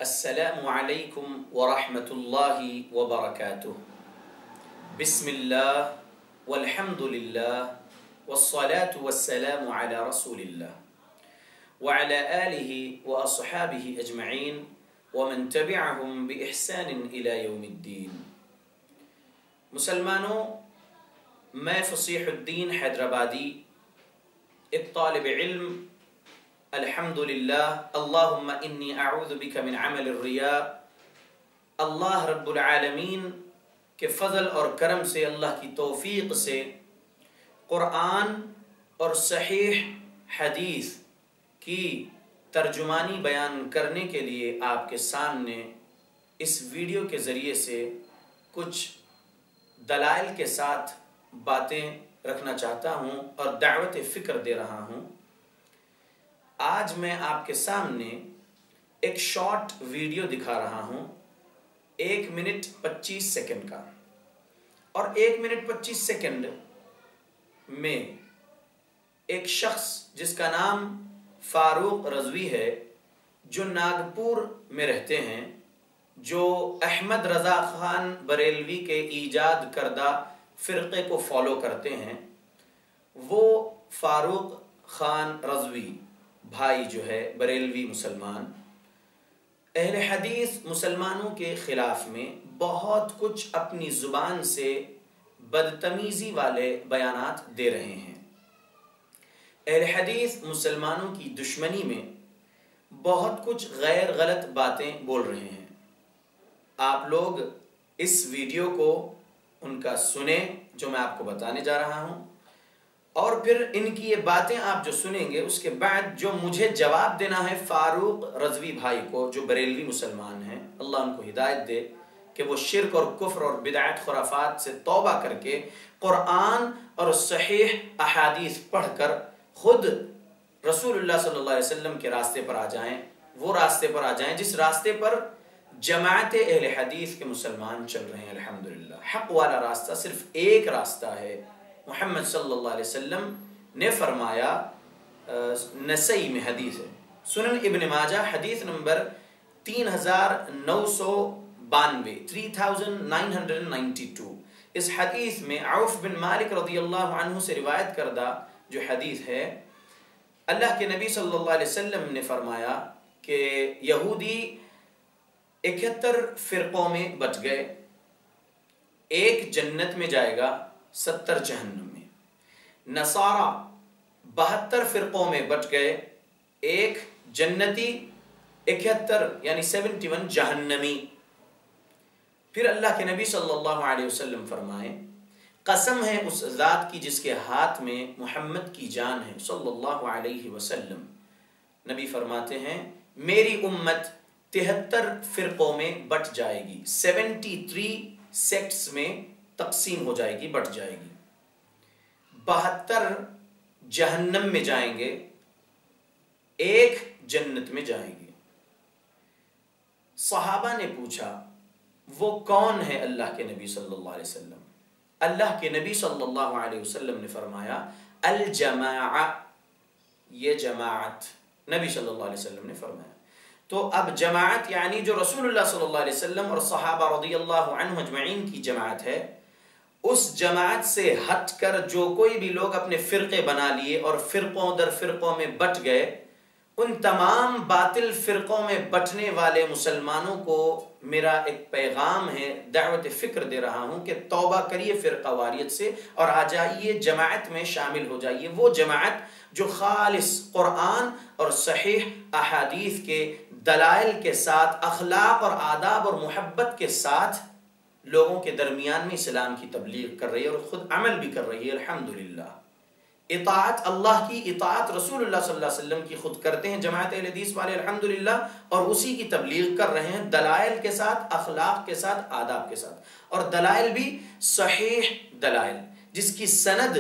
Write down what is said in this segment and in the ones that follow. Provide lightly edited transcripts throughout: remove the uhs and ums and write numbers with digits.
السلام علیکم ورحمۃ اللہ وبرکاتہ۔ بسم اللہ والحمد للہ والصلاة والسلام علی رسول اللہ وعلى آلہ واصحابہ اجمعین ومن تبعہم بإحسان الى یوم الدین۔ مسلمانوں، میں فصیح الدین حیدرآبادی، ایک طالب علم، الحمدللہ، اللہم انی اعوذ بک من عمل الریا، اللہ رب العالمین کے فضل اور کرم سے، اللہ کی توفیق سے قرآن اور صحیح حدیث کی ترجمانی بیان کرنے کے لیے آپ کے سامنے اس ویڈیو کے ذریعے سے کچھ دلائل کے ساتھ باتیں رکھنا چاہتا ہوں اور دعوت فکر دے رہا ہوں۔ آج میں آپ کے سامنے ایک شارٹ ویڈیو دکھا رہا ہوں، 1 منٹ 25 سیکنڈ کا، اور 1 منٹ 25 سیکنڈ میں ایک شخص جس کا نام فاروق رضوی ہے، جو ناگپور میں رہتے ہیں، جو احمد رضا خان بریلوی کے ایجاد کردہ فرقے کو فالو کرتے ہیں، وہ فاروق خان رضوی بھائی جو ہے بریلوی مسلمان، اہل حدیث مسلمانوں کے خلاف میں بہت کچھ اپنی زبان سے بدتمیزی والے بیانات دے رہے ہیں۔ اہل حدیث مسلمانوں کی دشمنی میں بہت کچھ غیر غلط باتیں بول رہے ہیں۔ آپ لوگ اس ویڈیو کو ان کا سنیں جو میں آپ کو بتانے جا رہا ہوں، اور پھر ان کی یہ باتیں آپ جو سنیں گے، اس کے بعد جو مجھے جواب دینا ہے فاروق رضوی بھائی کو، جو بریلوی مسلمان ہیں، اللہ ان کو ہدایت دے کہ وہ شرک اور کفر اور بدعت خرافات سے توبہ کر کے قرآن اور صحیح احادیث پڑھ کر خود رسول اللہ صلی اللہ علیہ وسلم کے راستے پر آ جائیں، وہ راستے پر آ جائیں جس راستے پر جماعت اہل حدیث کے مسلمان چل رہے ہیں۔ الحمدللہ، حق والا راستہ صرف ایک راستہ ہے۔ محمد صلی اللہ علیہ وسلم نے فرمایا، نسائی میں حدیث ہے، سنن ابن ماجہ حدیث نمبر 3992 3992، اس حدیث میں عوف بن مالک رضی اللہ عنہ سے روایت کردہ جو حدیث ہے، اللہ کے نبی صلی اللہ علیہ وسلم نے فرمایا کہ یہودی 71 فرقوں میں بٹ گئے، ایک جنت میں جائے گا، 70 جہنم میں۔ نصارہ 72 فرقوں میں بٹ گئے، ایک جنتی، 71 یعنی 71 جہنمی۔ پھر اللہ کے نبی صلی اللہ علیہ وسلم فرمائے، قسم ہے اس ذات کی جس کے ہاتھ میں محمد کی جان ہے صلی اللہ علیہ وسلم، نبی فرماتے ہیں میری امت 73 فرقوں میں بٹ جائے گی، 73 سیکٹس میں تقسیم ہو جائے گی، بٹ جائے گی، 72 جہنم میں جائیں گے، ایک جنت میں جائیں گے۔ صحابہ نے پوچھا وہ کون ہے اللہ کے نبی صلی اللہ علیہ وسلم؟ اللہ کے نبی صلی اللہ علیہ وسلم نے فرمایا الجماعہ، یہ جماعت، نبی صلی اللہ علیہ وسلم نے فرمایا۔ تو اب جماعت یعنی جو رسول اللہ صلی اللہ علیہ وسلم اور صحابہ رضی اللہ عنہ اجمعین کی جماعت ہے، اس جماعت سے ہٹ کر جو کوئی بھی لوگ اپنے فرقے بنا لیے اور فرقوں در فرقوں میں بٹ گئے، ان تمام باطل فرقوں میں بٹنے والے مسلمانوں کو میرا ایک پیغام ہے، دعوت فکر دے رہا ہوں کہ توبہ کریے فرقہ واریت سے اور آ جائیے جماعت میں شامل ہو جائیے، وہ جماعت جو خالص قرآن اور صحیح احادیث کے دلائل کے ساتھ، اخلاق اور آداب اور محبت کے ساتھ لوگوں کے درمیان میں اسلام کی تبلیغ کر رہی ہے اور خود عمل بھی کر رہی ہے۔ الحمدللہ، اطاعت اللہ کی، اطاعت رسول اللہ صلی اللہ علیہ وسلم کی خود کرتے ہیں جماعت اہل حدیث والے الحمدللہ، اور اسی کی تبلیغ کر رہے ہیں دلائل کے ساتھ، اخلاق کے ساتھ، آداب کے ساتھ، اور دلائل بھی صحیح دلائل جس کی سند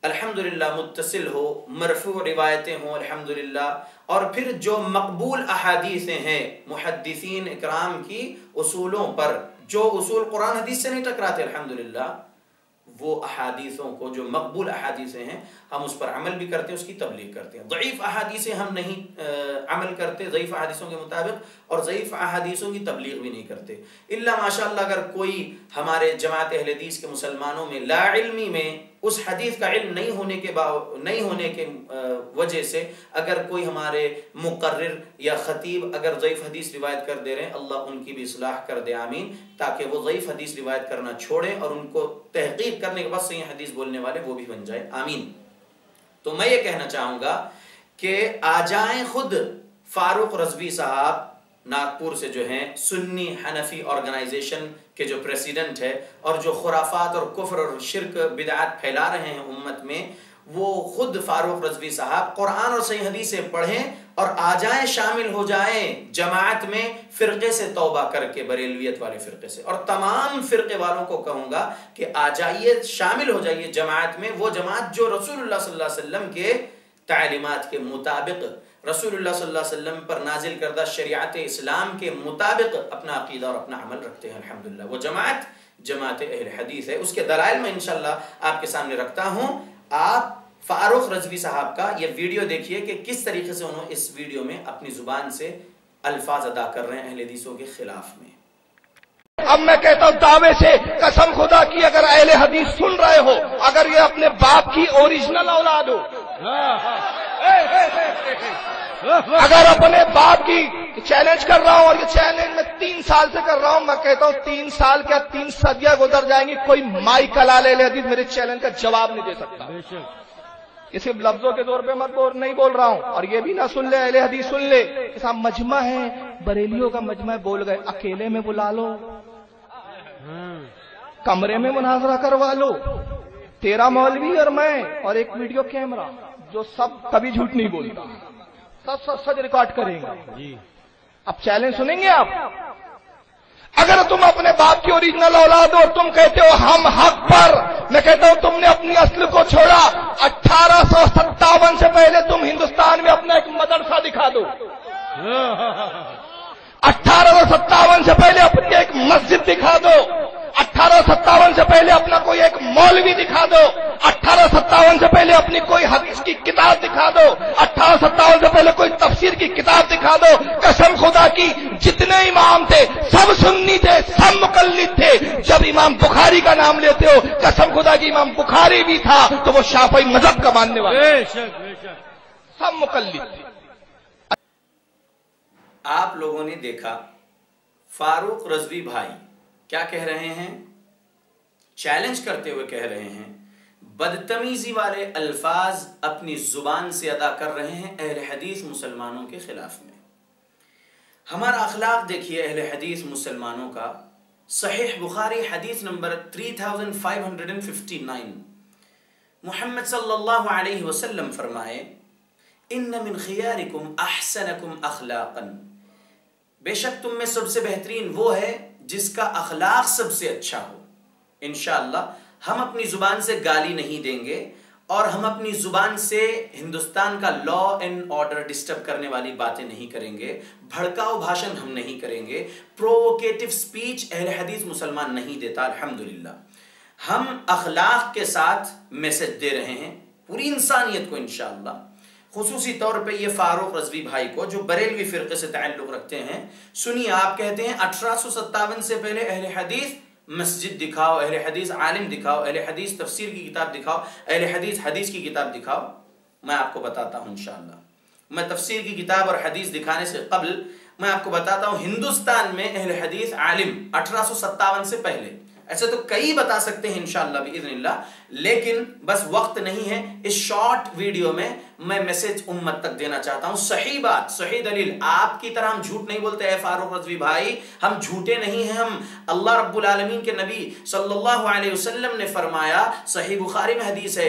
الحمدللہ متصل ہو، مرفوع روایتیں ہوں الحمدللہ، اور پھر جو مقبول احادیثیں ہیں محدثین اکرام کی اصولوں پر، جو اصول قرآن حدیث سے نہیں ٹکراتے الحمدللہ، وہ احادیثوں کو جو مقبول احادیثیں ہیں ہم اس پر عمل بھی کرتے ہیں، اس کی تبلیغ کرتے ہیں. ضعیف احادیثیں ہم نہیں عمل کرتے ضعیف احادیثوں کے مطابق، اور ضعیف احادیثوں کی تبلیغ بھی نہیں کرتے. الا ماشاءاللہ اگر کوئی ہمارے جماعت اہل حدیث کے مسلمانوں میں لا علمی میں اس حدیث کا علم نہیں ہونے کے وجہ سے اگر کوئی ہمارے مقرر یا خطیب اگر ضعیف حدیث روایت کر دے رہے ہیں، اللہ ان کی بھی اصلاح کر دے، آمین، تاکہ وہ ضعیف حدیث روایت کرنا چھوڑیں اور ان کو تحقیق کرنے کے بعد صحیح حدیث بولنے والے وہ بھی بن جائے، آمین. تو میں یہ کہنا چاہوں گا کہ آ جائیں خود فاروق رضوی صاحب ناگپور سے جو ہیں سنی حنفی آرگنائزیشن کے جو پریسیڈنٹ ہے اور جو خرافات اور کفر اور شرک بدعات پھیلا رہے ہیں امت میں، وہ خود فاروق رضوی صاحب قرآن اور صحیح حدیثیں پڑھیں اور آ جائیں، شامل ہو جائیں جماعت میں، فرقے سے توبہ کر کے، بریلویت والے فرقے سے. اور تمام فرقے والوں کو کہوں گا کہ آ جائیے، شامل ہو جائیے جماعت میں، وہ جماعت جو رسول اللہ صلی اللہ علیہ وسلم کے تعلیمات کے مطابق، رسول اللہ صلی اللہ علیہ وسلم پر نازل کردہ شریعت اسلام کے مطابق اپنا عقیدہ اور اپنا عمل رکھتے ہیں. الحمدللہ وہ جماعت اہل حدیث ہے. اس کے دلائل میں انشاءاللہ آپ کے سامنے رکھتا ہوں. آپ فاروق رضوی صاحب کا یہ ویڈیو دیکھیے کہ کس طریقے سے انہوں اس ویڈیو میں اپنی زبان سے الفاظ ادا کر رہے ہیں اہل حدیثوں کے خلاف میں. اب میں کہتا ہوں دعوے سے قسم خدا کی، اگر اہل حدیث سن رہے ہو، اگر یہ اپنے باپ کی اوریجنل اولاد ہو، اگر اپنے باپ کی چیلنج کر رہا ہوں، اور یہ چیلنج میں 3 سال سے کر رہا ہوں، میں کہتا ہوں 3 سال کیا 3 صدیاں گزر جائیں گی، کوئی مائک لال اہل حدیث میرے چیلنج کا جواب نہیں دے سکتا. یہ صرف لفظوں کے طور پہ نہیں بول رہا ہوں، اور یہ بھی نہ سن لے اہل حدیث سن لے کہ صاحب مجمع ہے، بریلیوں کا مجمع بول گئے، اکیلے میں بلا لو، کمرے میں مناظرہ کروا لو، 13 مولوی اور میں اور ایک ویڈیو کیمرہ جو سب کبھی جھوٹ نہیں بولتا، سچ ریکارڈ کریں گے. اب چیلنج سنیں گے آپ؟ اگر تم اپنے باپ کی اوریجنل اولاد ہو اور تم کہتے ہو ہم حق پر، میں کہتا ہوں تم نے اپنی اصل کو چھوڑا. 1857 سے پہلے تم ہندوستان میں اپنا ایک مدرسہ دکھا دو، 1857 سے پہلے اپنی ایک مسجد دکھا دو، 1857 سے پہلے اپنا کوئی ایک مولوی دکھا دو، 1857 سے پہلے اپنی کوئی حدیث کی کتاب دکھا دو، 1857 سے پہلے کوئی تفسیر کی کتاب دکھا دو. قسم خدا کی جتنے امام تھے سب سنی تھے، سب مقلد تھے. جب امام بخاری کا نام لیتے ہو، قسم خدا کی امام بخاری بھی تھا تو وہ شافعی مذہب کا ماننے والا، سب مقلد تھے. آپ لوگوں نے دیکھا فاروق رضوی بھائی کیا کہہ رہے ہیں، چیلنج کرتے ہوئے کہہ رہے ہیں، بدتمیزی والے الفاظ اپنی زبان سے ادا کر رہے ہیں اہل حدیث مسلمانوں کے خلاف میں. ہمارا اخلاق دیکھیے اہل حدیث مسلمانوں کا. صحیح بخاری حدیث نمبر 3559، محمد صلی اللہ علیہ وسلم فرمائے ان من خیارکم احسنکم اخلاقا، بے شک تم میں سب سے بہترین وہ ہے جس کا اخلاق سب سے اچھا ہو. انشاءاللہ ہم اپنی زبان سے گالی نہیں دیں گے، اور ہم اپنی زبان سے ہندوستان کا لا اینڈ آرڈر ڈسٹرب کرنے والی باتیں نہیں کریں گے، بھڑکاؤ بھاشن ہم نہیں کریں گے، پرووکیٹو سپیچ اہل حدیث مسلمان نہیں دیتا. الحمدللہ ہم اخلاق کے ساتھ میسج دے رہے ہیں پوری انسانیت کو انشاءاللہ. خصوصی طور پہ یہ فاروق رضوی بھائی کو جو بریلوی فرقے سے تعلق رکھتے ہیں. سنیے، آپ کہتے ہیں 1857 سے پہلے اہل حدیث مسجد دکھاؤ، اہل حدیث عالم دکھاؤ، اہل حدیث تفسیر کی کتاب دکھاؤ، اہل حدیث حدیث کی کتاب دکھاؤ. میں آپ کو بتاتا ہوں انشاءاللہ. میں تفسیر کی کتاب اور حدیث دکھانے سے قبل میں آپ کو بتاتا ہوں ہندوستان میں اہل حدیث عالم 1857 سے پہلے. ایسے تو کئی بتا سکتے ہیں انشاءاللہ باذن اللہ، لیکن بس وقت نہیں ہے. اس شارٹ ویڈیو میں میسج امت تک دینا چاہتا ہوں، صحیح بات، صحیح دلیل. آپ کی طرح ہم جھوٹ نہیں بولتے. اے فاروق رضوی بھائی، ہم جھوٹے نہیں ہیں. ہم اللہ رب العالمین کے نبی صلی اللہ علیہ وسلم نے فرمایا، صحیح بخاری میں حدیث ہے،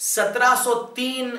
1703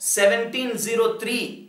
1703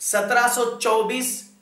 1724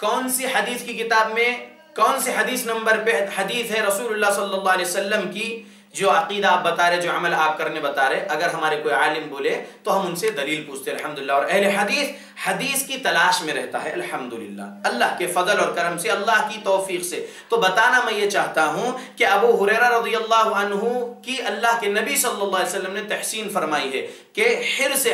کون سی حدیث کی کتاب میں کون سے حدیث نمبر پہ حدیث ہے رسول اللہ صلی اللہ علیہ وسلم کی جو عقیدہ آپ بتا رہے، جو عمل آپ کرنے بتا رہے؟ اگر ہمارے کوئی عالم بولے تو ہم ان سے دلیل پوچھتے ہیں الحمدللہ. اور اہل حدیث کی تلاش میں رہتا ہے الحمدللہ، اللہ کے فضل اور کرم سے، اللہ کی توفیق سے. تو بتانا میں یہ چاہتا ہوں کہ ابو ہریرہ رضی اللہ عنہ کی اللہ کے نبی صلی اللہ علیہ وسلم نے تحسین فرمائی ہے کہ حرص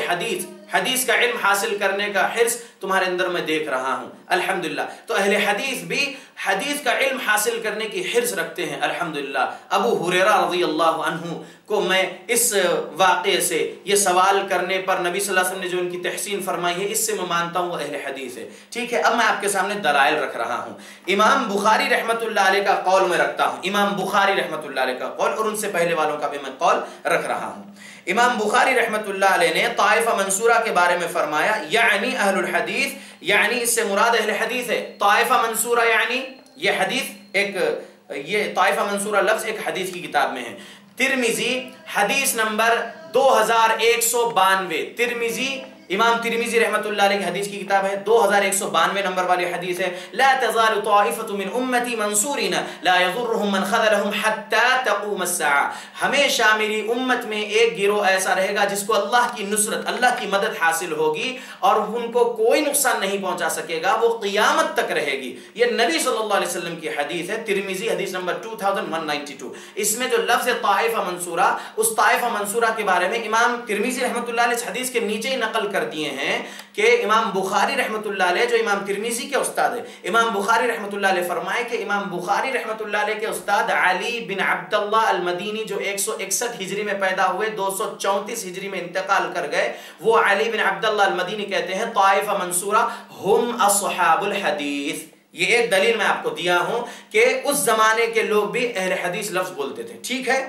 حدیث کا علم حاصل کرنے کا حرص تمہارے اندر میں دیکھ رہا ہوں الحمدللہ. تو اہل حدیث بھی حدیث کا علم حاصل کرنے کی حرص رکھتے ہیں الحمدللہ. ابو ہریرہ رضی اللہ عنہ کو میں اس واقعے سے یہ سوال کرنے پر نبی صلی اللہ علیہ وسلم نے جو ان کی تحسین فرمائی ہے، اس سے میں مانتا ہوں وہ اہل حدیث ہے. ٹھیک ہے، اب میں آپ کے سامنے دلائل رکھ رہا ہوں. امام بخاری رحمت اللہ علیہ کا قول میں رکھتا ہوں، امام بخاری رحمت اللہ علیہ کا قول، اور ان سے پہلے والوں کا بھی میں قول رکھ رہا ہوں. امام بخاری رحمت اللہ علیہ نے طائفہ منصورہ کے بارے میں فرمایا یعنی اہل الحدیث، یعنی اس سے مراد اہل حدیث ہے. طائفہ منصورہ یعنی یہ حدیث یہ طائفہ منصورہ لفظ ایک حدیث کی کتاب میں ہے. ترمذی حدیث نمبر 2192، ترمذی امام ترمذی رحمت اللہ علیہ کی حدیث کی کتاب ہے، 2192 نمبر والی حدیث ہے. لا تزال طائفة من امتی منصورین لا يضرهم من خذلهم حتى تقوم الساعة. ہمیشہ میری امت میں ایک گروہ ایسا رہے گا جس کو اللہ کی نصرت، اللہ کی مدد حاصل ہوگی اور ان کو کوئی نقصان نہیں پہنچا سکے گا، وہ قیامت تک رہے گی. یہ نبی صلی اللہ علیہ وسلم کی حدیث ہے، ترمذی حدیث نمبر 2192. اس میں جو لفظ طائفہ منصورہ، اس طائفہ منصورہ کے بارے میں امام ترمذی رحمت اللہ علیہ اس حدیث کے نیچے ہی نقل کر دیے ہیں کہ امام بخاری رحمت اللہ علیہ جو امام ترمذی کے استاد ہے، امام بخاری رحمت اللہ علیہ فرمائے کہ امام بخاری رحمت اللہ علیہ کے استاد علی بن عبداللہ المدینی جو 161 ہجری میں پیدا ہوئے، 234 ہجری میں انتقال کر گئے، وہ علی بن عبداللہ المدینی کہتے ہیں طائفہ منصورہ ہم اصحاب الحدیث. یہ ایک دلیل میں آپ کو دیا ہوں کہ اس زمانے کے لوگ بھی اہل حدیث لفظ بولتے تھے. ٹھیک ہے،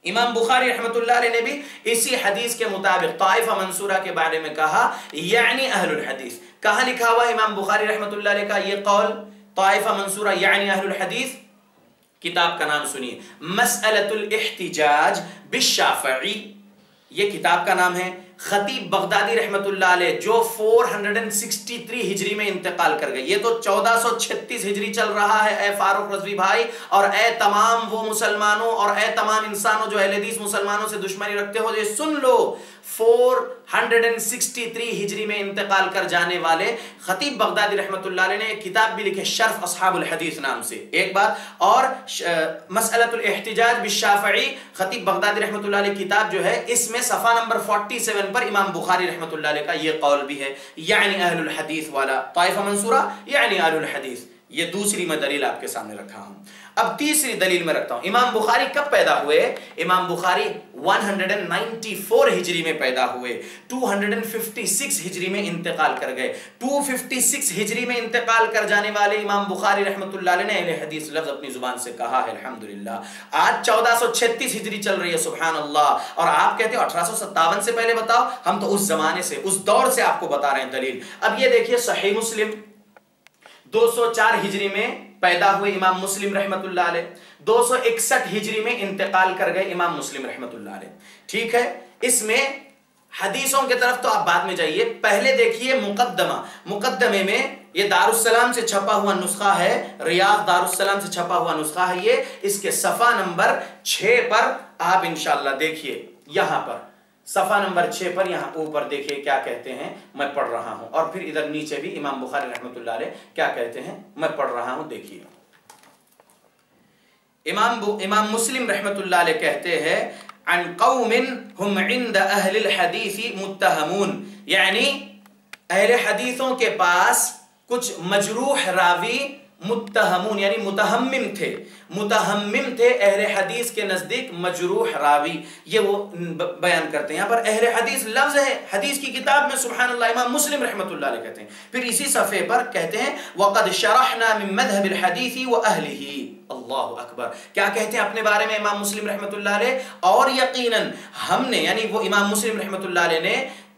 امام بخاری رحمت اللہ علیہ نے بھی اسی حدیث کے مطابق طائفہ منصورہ کے بارے میں کہا یعنی اہل الحدیث. کہاں لکھا ہوا امام بخاری رحمت اللہ علیہ کا یہ قول طائفہ منصورہ یعنی اہل الحدیث؟ کتاب کا نام سنیے، مسئلۃ الاحتجاج بالشافعی، یہ کتاب کا نام ہے. خطیب بغدادی رحمت اللہ علیہ جو 463 ہجری میں انتقال کر گئے، یہ تو 1436 ہجری چل رہا ہے. اے فاروق رضوی بھائی اور اے تمام وہ مسلمانوں اور اے تمام انسانوں جو اہل حدیث مسلمانوں سے دشمنی رکھتے ہو، یہ سن لو، 463 ہجری میں انتقال کر جانے والے خطیب بغدادی رحمت اللہ علیہ نے ایک کتاب بھی لکھے شرف اصحاب الحدیث نام سے، ایک بات. اور مسئلۃ الاحتجاج بالشافعی خطیب بغدادی رحمت اللہ علیہ کتاب جو ہے، اس میں صفحہ نمبر 47 پر امام بخاری رحمت اللہ علیہ کا یہ قول بھی ہے یعنی اہل الحدیث والا، طائفہ منصورہ یعنی اہل الحدیث. یہ دوسری میں دلیل آپ کے سامنے رکھا ہوں. اب تیسری دلیل میں رکھتا ہوں. امام بخاری کب پیدا ہوئے؟ امام بخاری 194 ہجری میں پیدا ہوئے، 256 ہجری میں انتقال کر گئے. 256 ہجری میں انتقال کر جانے والے امام بخاری رحمت اللہ علیہ نے اہل حدیث لفظ اپنی زبان سے کہا ہے الحمدللہ. آج 1436 ہجری چل رہی ہے، سبحان اللہ، اور آپ کہتے ہو 1857 سے پہلے بتاؤ. ہم تو اس زمانے سے، اس دور سے آپ کو بتا رہے ہیں دلیل. اب یہ دیکھیے صحیح مسلم 204 ہجری میں پیدا ہوئے امام مسلم رحمت اللہ علیہ، 261 ہجری میں انتقال کر گئے امام مسلم رحمت اللہ علیہ. ٹھیک ہے، اس میں حدیثوں کے طرف تو آپ بعد میں جائیے، پہلے دیکھیے مقدمے میں یہ دارالسلام سے چھپا ہوا نسخہ ہے، ریاض دارالسلام سے چھپا ہوا نسخہ ہے یہ. اس کے صفحہ نمبر 6 پر آپ انشاءاللہ دیکھیے، یہاں پر صفحہ نمبر 6 پر یہاں اوپر دیکھیے کیا کہتے ہیں، میں پڑھ رہا ہوں، اور پھر ادھر نیچے بھی امام بخاری رحمت اللہ علیہ کیا کہتے ہیں میں پڑھ رہا ہوں، دیکھیے. امام مسلم رحمت اللہ علیہ کہتے ہیں عن قوم هم عند اہل الحدیث متہمون، یعنی اہل حدیثوں کے پاس کچھ مجروح راوی متہمون یعنی متہمم تھے اہل حدیث کے نزدیک مجروح راوی، یہ وہ بیان کرتے ہیں. یہاں پر اہل حدیث لفظ ہے حدیث کی کتاب میں، سبحان اللہ. امام مسلم رحمت اللہ علیہ کہتے ہیں، پھر اسی صفحے پر کہتے ہیں وَقَدْ شَرَحْنَا مِن مَذْهَبِ الْحَدِيثِ وَأَهْلِهِ. اللہ اکبر، کیا کہتے ہیں اپنے بارے میں امام مسلم رحمت اللہ علیہ؟ اور یقیناً ہم نے، یعنی وہ امام مسلم رحمت اللہ علیہ نے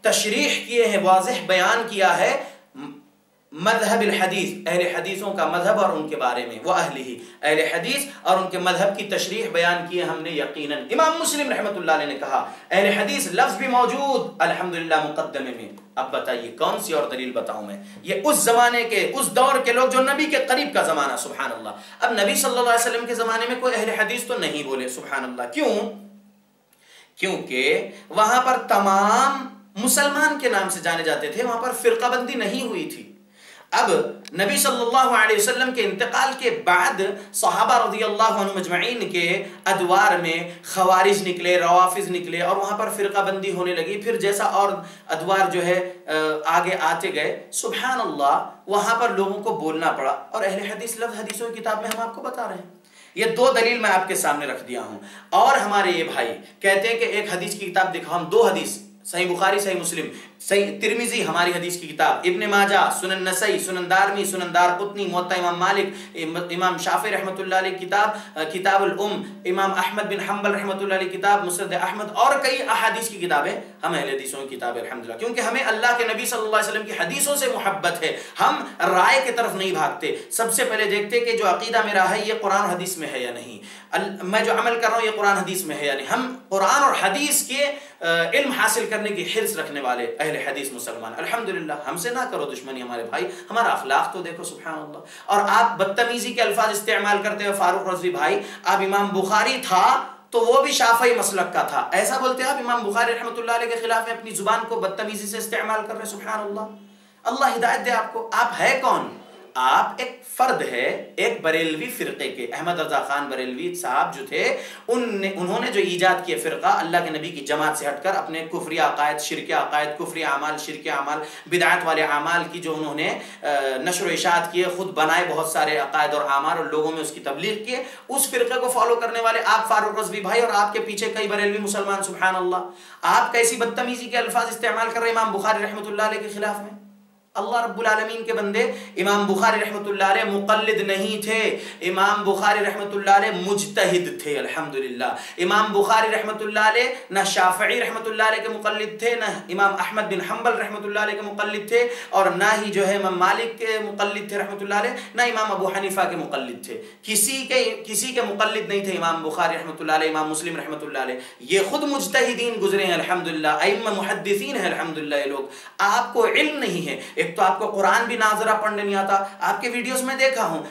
تشریح کیے ہیں، واضح بیان کیا ہے مذہب الحدیث، اہل حدیثوں کا مذہب اور ان کے بارے میں، وہ اہلہ، اہل حدیث اور ان کے مذہب کی تشریح بیان کی ہم نے یقیناً۔ امام مسلم رحمۃ اللہ علیہ نے کہا اہل حدیث لفظ بھی موجود الحمدللہ مقدمے میں۔ اب بتائیے کون سی اور دلیل بتاؤں میں؟ یہ اس زمانے کے، اس دور کے لوگ جو نبی کے قریب کا زمانہ، سبحان اللہ۔ اب نبی صلی اللہ علیہ وسلم کے زمانے میں کوئی اہل حدیث تو نہیں بولے، سبحان اللہ۔ کیوں؟ کیونکہ وہاں پر تمام مسلمان کے نام سے جانے جاتے تھے، وہاں پر فرقہ بندی نہیں ہوئی تھی۔ اب نبی صلی اللہ علیہ وسلم کے انتقال کے بعد صحابہ رضی اللہ عنہم اجمعین کے ادوار میں خوارج نکلے، روافض نکلے، اور وہاں پر فرقہ بندی ہونے لگی۔ پھر جیسا اور ادوار جو ہے آگے آتے گئے، سبحان اللہ، وہاں پر لوگوں کو بولنا پڑا۔ اور اہل حدیث لفظ حدیثوں کی کتاب میں ہم آپ کو بتا رہے ہیں۔ یہ دو دلیل میں آپ کے سامنے رکھ دیا ہوں۔ اور ہمارے یہ بھائی کہتے ہیں کہ ایک حدیث کی کتاب دکھاؤ، ہم دو حدیث، صحیح بخاری، صحیح مسلم، صحیح ترمذی ہماری حدیث کی کتاب، ابن ماجہ، سنن نسائی، سنن دارمی، سنن دارقطنی، موطا امام مالک، امام شافعی رحمۃ اللہ علیہ کتاب کتاب الام، امام احمد بن حنبل رحمۃ اللہ علیہ کتاب مسند احمد، اور کئی احادیث کی کتابیں ہم اہل حدیثوں کی کتاب الحمدللہ، کیونکہ ہمیں اللہ کے نبی صلی اللہ علیہ وسلم کی حدیثوں سے محبت ہے۔ ہم رائے کی طرف نہیں بھاگتے، سب سے پہلے دیکھتے کہ جو عقیدہ میرا ہے یہ قرآن حدیث میں ہے یا نہیں، میں جو عمل کر رہا ہوں یہ قرآن حدیث میں ہے یا نہیں۔ ہم قرآن اور حدیث کے علم حاصل کرنے کی حرص رکھنے والے اہل حدیث مسلمان، الحمدللہ۔ ہم سے نہ کرو دشمنی ہمارے بھائی، ہمارا اخلاق تو دیکھو، سبحان اللہ۔ اور آپ بدتمیزی کے الفاظ استعمال کرتے ہو، فاروق رضوی بھائی، آپ امام بخاری تھا تو وہ بھی شافعی مسلک کا تھا، ایسا بولتے ہیں آپ امام بخاری رحمۃ اللہ علیہ کے خلاف میں اپنی زبان کو بدتمیزی سے استعمال کر رہے، سبحان اللہ۔ اللہ ہدایت دے آپ کو۔ آپ ہے کون؟ آپ ایک فرد ہے ایک بریلوی فرقے کے۔ احمد رضا خان بریلوی صاحب جو تھے، انہوں نے جو ایجاد کیا فرقہ، اللہ کے نبی کی جماعت سے ہٹ کر اپنے کفری عقائد، شرکی عقائد، کفری اعمال، شرکی اعمال، بدعات والے اعمال کی جو انہوں نے نشر و اشاعت کیے، خود بنائے بہت سارے عقائد اور اعمال اور لوگوں میں اس کی تبلیغ کیے، اس فرقے کو فالو کرنے والے آپ فاروق رضوی بھائی، اور آپ کے پیچھے کئی بریلوی مسلمان، سبحان اللہ۔ آپ کیسی بدتمیزی کے الفاظ استعمال کر رہے ہیں امام بخاری رحمۃ اللہ علیہ کے خلاف میں؟ اللہ رب العالمین کے بندے، امام بخاری رحمۃ اللہ علیہ مقلد نہیں تھے، امام بخاری رحمۃ اللہ علیہ مجتہد تھے، الحمدللہ۔ امام بخاری رحمۃ اللہ علیہ نہ شافعی رحمۃ اللہ علیہ کے مقلد تھے، نہ امام احمد بن حنبل رحمۃ اللہ علیہ کے مقلد تھے، اور نہ ہی جو ہے امام مالک کے مقلد تھے رحمۃ اللہ علیہ، نہ امام ابو حنیفہ کے مقلد تھے۔ کسی کے مقلد نہیں تھے امام بخاری رحمۃ اللہ علیہ، امام مسلم رحمۃ اللہ علیہ۔ یہ خود مجتہدین گزرے ہیں الحمدللہ، ائمہ محدثین ہیں الحمدللہ یہ لوگ۔ آپ کو علم نہیں ہے، ایک تو آپ کو قرآن بھی ناظرہ پڑھنے نہیں آتا، آپ کے ویڈیوز میں دیکھا ہوں،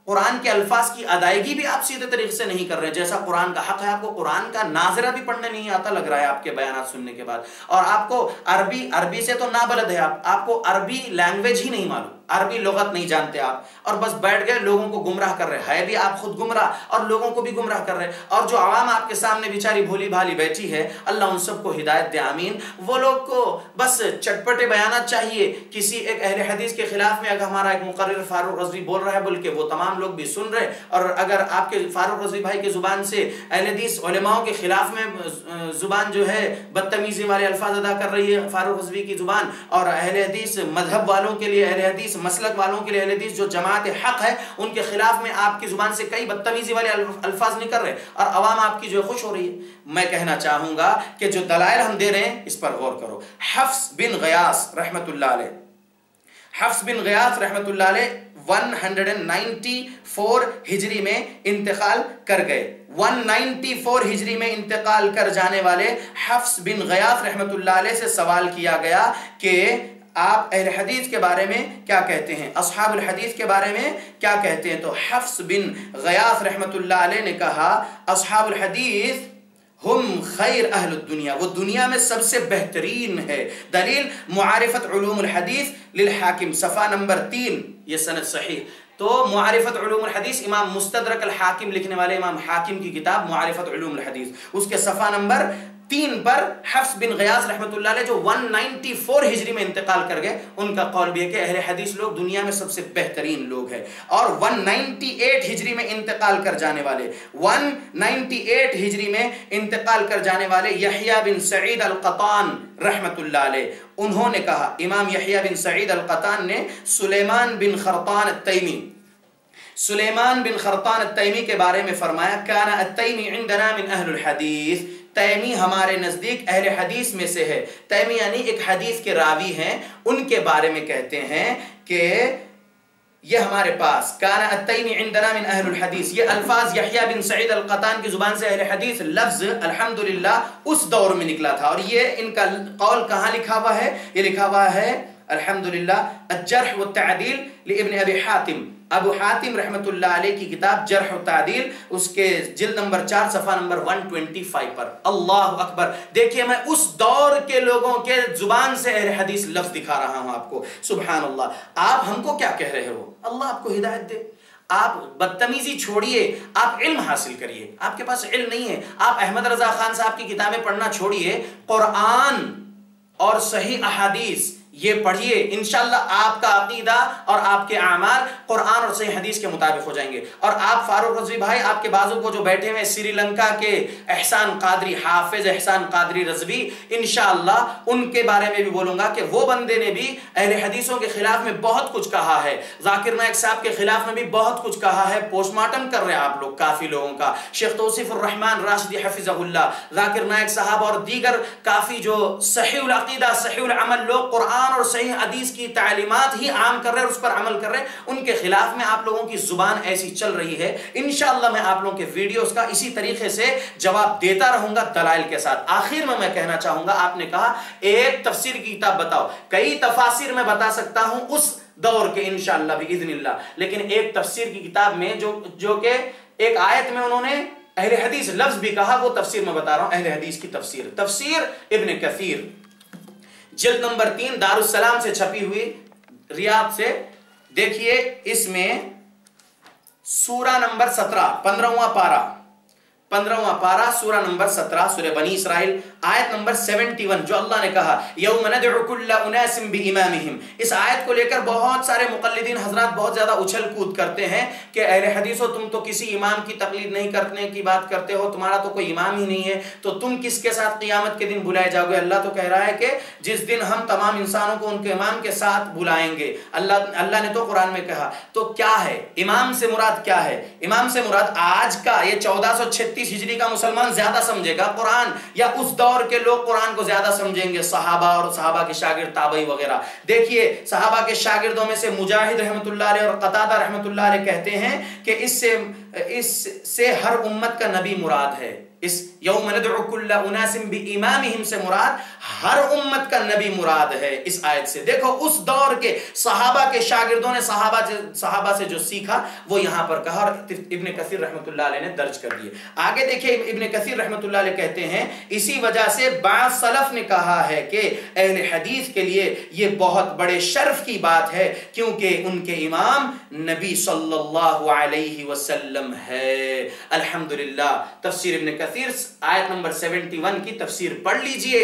قرآن کے الفاظ کی ادائیگی بھی آپ سیدھے طریقے سے نہیں کر رہے جیسا قرآن کا حق ہے۔ آپ کو قرآن کا ناظرہ بھی پڑھنے نہیں آتا لگ رہا ہے آپ کے بیانات سننے کے بعد، اور آپ کو عربی سے تو نابلد ہے، آپ کو عربی لینگویج ہی نہیں معلوم، عربی لغت نہیں جانتے آپ، اور بس بیٹھ گئے لوگوں کو گمراہ کر رہے ہیں بھی آپ خود گمراہ اور لوگوں کو بھی گمراہ کر رہے ہیں۔ اور جو عوام آپ کے سامنے بیچاری بھولی بھالی بیٹھی ہے، اللہ ان سب کو ہدایت دے، آمین۔ وہ لوگ کو بس چٹپٹے بیانات چاہیے، کسی ایک اہل حدیث کے خلاف میں اگر ہمارا ایک مقرر فاروق رضوی بول رہا ہے بلکہ وہ تمام لوگ بھی سن رہے، اور اگر آپ کے فاروق رضوی بھائی کی زبان سے اہل حدیث علماء کے خلاف میں زبان جو ہے بدتمیزی والے الفاظ ادا کر رہی ہے فاروق رضوی کی زبان، اور اہل حدیث مذہب والوں کے لیے، اہل حدیث مسلک والوں کے لیے، اہل حدیث جو جماعت حق ہے ان کے خلاف میں آپ کی زبان سے کئی بدتمیزی والے الفاظ نکل رہے، اور عوام آپ کی جو خوش ہو رہی ہے۔ میں کہنا چاہوں گا کہ جو دلائل ہم دے رہے ہیں اس پر غور کرو۔ حفص بن غیاث رحمۃ اللہ علیہ، حفص بن غیاث رحمۃ اللہ علیہ 194 ہجری میں انتقال کر گئے۔ 194 ہجری میں انتقال کر جانے والے حفص بن غیاث رحمۃ اللہ علیہ سے سوال کیا گیا کہ آپ اہل حدیث کے بارے میں کیا کہتے ہیں، اصحاب الحدیث کے بارے میں کیا کہتے ہیں؟ تو حفص بن غیاث رحمۃ اللہ علیہ نے کہا اصحاب الحدیث ہم خیر اہل الدنیا، وہ دنیا میں سب سے بہترین ہے۔ دلیل معارفت علوم الحدیث للحاکم، صفحہ نمبر 3، یہ سند صحیح۔ تو معارفت علوم الحدیث امام مستدرک الحاکم لکھنے والے امام حاکم کی کتاب معارفت علوم الحدیث، اس کے صفحہ نمبر 3 پر حفص بن غیاث رحمۃ اللہ علیہ جو 194 ہجری میں انتقال کر گئے، ان کا قول بھی ہے کہ اہل حدیث لوگ دنیا میں سب سے بہترین لوگ ہیں۔ اور 198 ہجری میں انتقال کر جانے والے 198 ہجری میں انتقال کر جانے والے یحییٰ بن سعید القطان رحمۃ اللہ علیہ، انہوں نے کہا، امام یحییٰ بن سعید القطان نے سلیمان بن خرطان التیمی، سلیمان بن خرطان التیمی کے بارے میں فرمایا کان التیمی عندنا من اہل الحدیث، تیمی ہمارے نزدیک اہل حدیث میں سے ہے۔ تیمی یعنی ایک حدیث کے راوی ہیں، ان کے بارے میں کہتے ہیں کہ یہ ہمارے پاس کان التیمی عندنا من اہل الحدیث، یہ الفاظ یحییٰ بن سعید القطان کی زبان سے اہل حدیث لفظ الحمدللہ اس دور میں نکلا تھا، اور یہ ان کا قول کہاں لکھا ہوا ہے؟ یہ لکھا ہوا ہے الحمدللہ الجرح والتعدیل لابن ابی حاتم، ابو حاتم رحمت اللہ علیہ کی کتاب جرح و تعدیل، اس کے جلد نمبر 4 صفحہ نمبر 125 پر۔ اللہ اکبر، دیکھیے میں اس دور کے لوگوں کے زبان سے اہل حدیث لفظ دکھا رہا ہوں آپ کو، سبحان اللہ۔ آپ ہم کو کیا کہہ رہے ہو؟ اللہ آپ کو ہدایت دے، آپ بدتمیزی چھوڑیے، آپ علم حاصل کریے۔ آپ کے پاس علم نہیں ہے، آپ احمد رضا خان صاحب کی کتابیں پڑھنا چھوڑیے، قرآن اور صحیح احادیث یہ پڑھیے، انشاءاللہ آپ کا عقیدہ اور آپ کے اعمال قرآن اور صحیح حدیث کے مطابق ہو جائیں گے۔ اور آپ فاروق رضوی بھائی، آپ کے بازو کو جو بیٹھے ہوئے سری لنکا کے احسان قادری، حافظ احسان قادری رضوی، انشاءاللہ ان کے بارے میں بھی بولوں گا کہ وہ بندے نے بھی اہل حدیثوں کے خلاف میں بہت کچھ کہا ہے، ذاکر نائک صاحب کے خلاف میں بھی بہت کچھ کہا ہے۔ پوسٹ مارٹم کر رہے ہیں آپ لوگ کافی لوگوں کا، شیخ توصیف الرحمن راشدی حفظہ اللہ، ذاکر نائک صاحب اور دیگر کافی جو صحیح العقیدہ صحیح العمل لوگ قرآن اور صحیح حدیث کی تعلیمات ہی عام کر رہے ہیں، اس پر عمل کر رہے ہیں، ان کے خلاف میں آپ لوگوں کی زبان ایسی چل رہی ہے۔ انشاءاللہ میں آپ لوگوں کے ویڈیوز کا اسی طریقے سے جواب دیتا رہوں گا دلائل کے ساتھ۔ آخر میں کہنا چاہوں گا، آپ نے کہا ایک تفسیر کی کتاب بتاؤ، کئی تفاسیر میں بتا سکتا ہوں اس دور کے انشاءاللہ باذن اللہ، لیکن ایک تفسیر کی کتاب میں جو کہ ایک آیت میں انہوں نے اہل حدیث لفظ بھی کہا، وہ تفسیر میں بتا رہا ہوں، اہل حدیث کی تفسیر، تفسیر ابن کثیر، جلد نمبر 3 دارالسلام سے چھپی ہوئی، ریاض سے، دیکھیے اس میں سورہ نمبر 17 15واں پارہ سورہ نمبر 17 سورہ بنی اسرائیل آیت نمبر 71، جو اللہ نے کہا یوم ندعو کل اناس بامامہم، اس آیت کو لے کر بہت سارے مقلدین حضرات بہت زیادہ اچھل کود کرتے ہیں کہ اہل حدیثو تم تو کسی امام کی تقلید نہیں کرنے کی بات کرتے ہو، تمہارا تو کوئی امام ہی نہیں ہے، تو تم کس کے ساتھ قیامت کے دن بلائے جاؤ گے؟ اللہ تو کہہ رہا ہے کہ جس دن ہم تمام انسانوں کو ان کے امام کے ساتھ بلائیں گے، اللہ نے تو قرآن میں کہا۔ تو کیا ہے امام سے مراد؟ کیا ہے امام سے مراد؟ آج کا یہ 1436 ہجری کا مسلمان زیادہ سمجھے گا قرآن، یا اس دور کے لوگ قرآن کو زیادہ سمجھیں گے؟ صحابہ اور صحابہ کے شاگرد تابعی وغیرہ۔ دیکھیے صحابہ کے شاگردوں میں سے مجاہد رحمت اللہ علیہ اور قتادہ رحمت اللہ علیہ کہتے ہیں کہ اس سے ہر امت کا نبی مراد ہے۔ اس یوم ندعو کل اناس بامامہم سے مراد ہر امت کا نبی مراد ہے اس آیت سے۔ دیکھو اس دور کے صحابہ کے شاگردوں نے صحابہ سے جو سیکھا وہ یہاں پر کہا، اور ابن کثیر رحمت اللہ علیہ نے درج کر دیے۔ آگے دیکھیں ابن کثیر رحمت اللہ علیہ کہتے ہیں اسی وجہ سے بعض سلف نے کہا ہے کہ اہل حدیث کے لیے یہ بہت بڑے شرف کی بات ہے، کیونکہ ان کے امام نبی صلی اللہ علیہ وسلم ہے۔ الحمدللہ، تفسیر ابن کثیر آیت نمبر 71 کی تفسیر پڑھ لیجئے۔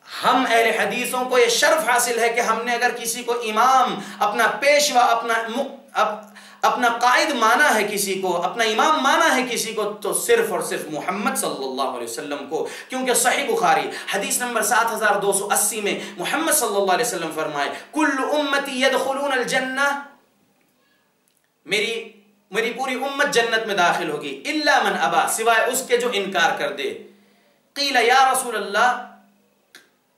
ہم اہل حدیثوں کو یہ شرف حاصل ہے کہ ہم نے اگر کسی کو امام، اپنا پیشوا، اپنا قائد مانا ہے، کسی کو اپنا امام مانا ہے کسی کو، تو صرف اور صرف محمد صلی اللہ علیہ وسلم کو، کیونکہ صحیح بخاری حدیث نمبر 7280 میں محمد صلی اللہ علیہ وسلم فرمائے کل امتی یدخلون الجنہ، میری پوری امت جنت میں داخل ہوگی، الا من ابا، سوائے اس کے جو انکار کر دے۔ قیل یا رسول اللہ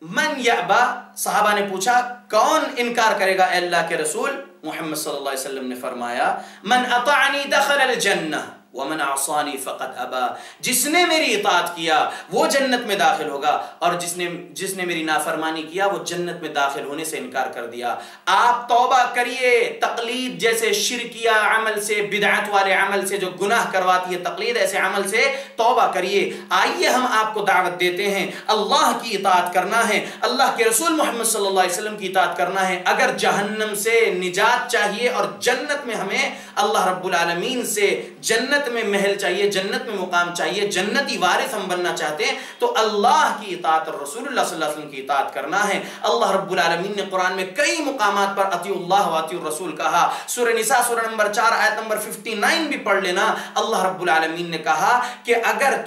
من یابا، صحابہ نے پوچھا کون انکار کرے گا اے اللہ کے رسول؟ محمد صلی اللہ علیہ وسلم نے فرمایا من اطاعنی دخل الجنہ ومن عصانی فقد ابا، جس نے میری اطاعت کیا وہ جنت میں داخل ہوگا، اور جس نے میری نافرمانی کیا وہ جنت میں داخل ہونے سے انکار کر دیا۔ آپ توبہ کریے تقلید جیسے شرکیہ عمل سے، بدعت والے عمل سے جو گناہ کرواتی ہے تقلید، ایسے عمل سے توبہ کریے۔ آئیے ہم آپ کو دعوت دیتے ہیں اللہ کی اطاعت کرنا ہے، اللہ کے رسول محمد صلی اللہ علیہ وسلم کی اطاعت کرنا ہے۔ اگر جہنم سے نجات چاہیے اور جنت میں ہمیں اللہ رب العالمین سے جنت میں محل چاہیے، جنت میں مقام چاہیے، جنتی وارث ہم بننا چاہتے ہیں، تو اللہ کی اطاعت اور رسول اللہ صلی اللہ علیہ وسلم کی اطاعت کرنا ہے۔ اللہ رب العالمین نے قرآن میں کئی مقامات پر اطیعوا اللہ واطیعوا الرسول کہا۔ سورہ نساء سورہ نمبر 4 آیت نمبر 59 بھی پڑھ لینا۔ اللہ رب العالمین نے کہا کہ اگر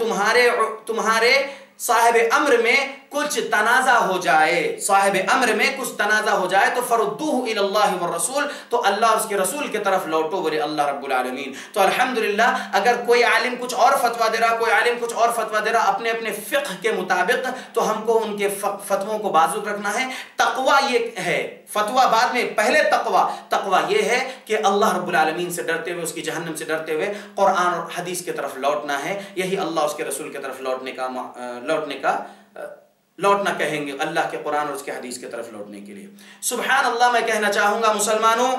تمہارے صاحب امر میں کچھ تنازع ہو جائے، صاحب امر میں کچھ تنازع ہو جائے تو فردوہ الی اللہ والرسول، تو اللہ اور اس کے رسول کی طرف لوٹو بولے اللہ رب العالمین۔ تو الحمدللہ اگر کوئی عالم کچھ اور فتویٰ دے رہا، کوئی عالم کچھ اور فتویٰ دے رہا اپنے اپنے فقہ کے مطابق، تو ہم کو ان کے فتووں کو بازو رکھنا ہے۔ تقویٰ یہ ہے، فتویٰ بعد میں، پہلے تقویٰ یہ ہے کہ اللہ رب العالمین سے ڈرتے ہوئے، اس کی جہنم سے ڈرتے ہوئے قرآن اور حدیث کی طرف لوٹنا ہے۔ یہی اللہ اس کے رسول کی طرف لوٹنا کہیں گے، اللہ کے قرآن اور اس کے حدیث کی طرف لوٹنے کے لیے۔ سبحان اللہ، میں کہنا چاہوں گا مسلمانوں،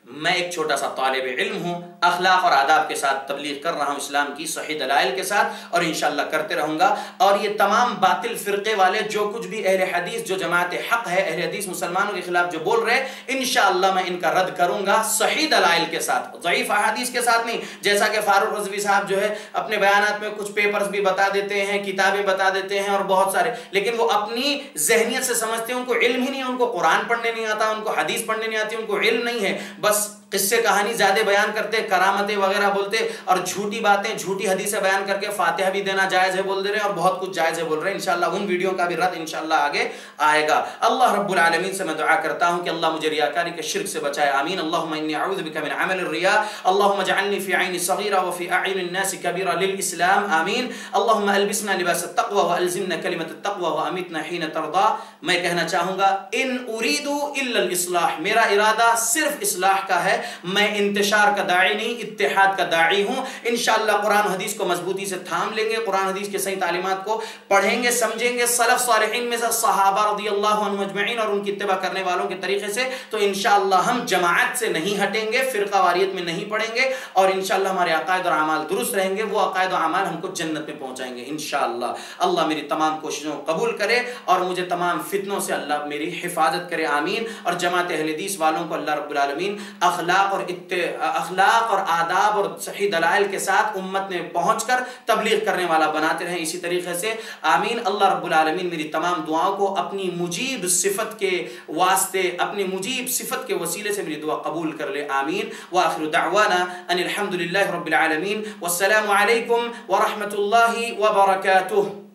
میں ایک چھوٹا سا طالب علم ہوں، اخلاق اور آداب کے ساتھ تبلیغ کر رہا ہوں، اسلام کی صحیح دلائل کے ساتھ، اور انشاءاللہ کرتے رہوں گا۔ اور یہ تمام باطل فرقے والے جو کچھ بھی اہل حدیث، جو جماعت حق ہے، اہل حدیث مسلمانوں کے خلاف جو بول رہے، انشاءاللہ میں ان کا رد کروں گا صحیح دلائل کے ساتھ، ضعیف احادیث کے ساتھ نہیں۔ جیسا کہ فاروق رضوی صاحب جو ہے اپنے بیانات میں کچھ پیپرز بھی بتا دیتے ہیں، کتابیں بتا دیتے ہیں اور بہت سارے، لیکن وہ اپنی ذہنیت سے سمجھتے ہیں، ان کو علم ہی نہیں، ان کو قرآن پڑھنے نہیں آتا، ان کو حدیث پڑھنے نہیں آتی، ان کو علم نہیں ہے، بس قصے کہانی زیادہ بیان کرتے، کرامتیں وغیرہ بولتے، اور جھوٹی باتیں، جھوٹی حدیثیں بیان کر کے فاتحہ بھی دینا جائز ہے بول دے رہے ہیں، اور بہت کچھ جائز ہے بول رہے ہیں۔ انشاءاللہ ان ویڈیو کا بھی رد انشاءاللہ آگے آئے گا۔ اللہ رب العالمین سے میں دعا کرتا ہوں کہ اللہ مجھے ریاکاری کے شرک سے بچائے، آمین۔ اللہم انی اعوذ بک من عمل الریا، اللہم اجعلنی فی عین صغیرہ وفی اعین الناس کبیرہ للاسلام، آمین۔ اللہم البسنا لباس التقوی والزمنا کلمۃ التقوی وامیتنا حین ترضا۔ میں کہنا چاہوں گا ان اريد الا الاصلاح، میرا ارادہ صرف اصلاح کا ہے، میں انتشار کا داعی نہیں، اتحاد کا داعی ہوں۔ انشاءاللہ قرآن حدیث کو مضبوطی سے تھام لیں گے، قرآن حدیث کے صحیح تعلیمات کو پڑھیں گے، سمجھیں گے، سلف صالحین میں سے صحابہ رضی اللہ عنہم اجمعین اور ان کی اتباع کرنے والوں کے طریقے سے، تو انشاءاللہ ہم جماعت سے نہیں ہٹیں گے، فرقہ واریت میں نہیں پڑیں گے، اور انشاءاللہ ہمارے عقائد اور اعمال درست رہیں گے، وہ عقائد و اعمال ہم کو جنت میں پہنچائیں گے انشاءاللہ۔ اللہ میری تمام کوششوں کو قبول کرے اور مجھے تمام فتنوں سے اللہ میری حفاظت کرے، آمین۔ اور جماعت اہل حدیث والوں کو اللہ رب العالمین اخلاق اور آداب اور صحیح دلائل کے ساتھ امت میں پہنچ کر تبلیغ کرنے والا بناتے رہیں اسی طریقے سے، آمین۔ اللہ رب العالمین میری تمام دعاؤں کو اپنی مجیب صفت کے واسطے، اپنی مجیب صفت کے وسیلے سے میری دعا قبول کر لے، آمین۔ وآخر دعوانا ان الحمد للہ رب العالمین، والسلام علیکم ورحمۃ اللہ وبرکاتہ۔